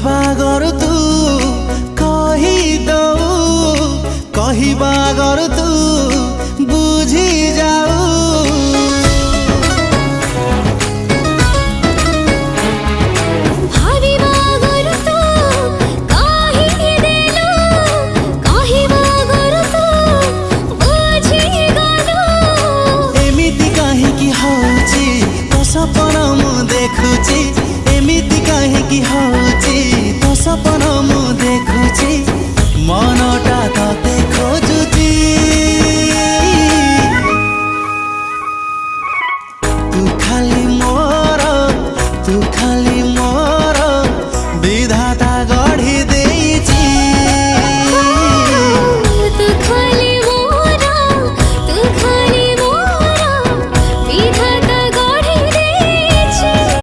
कहवा गरु तू कहवा गरु तू बुझी जाऊ सपना मु देखुची एमिति काहेकि होची तो सपना मु देखुची मनटा तते खोजुची तू खाली मोर तू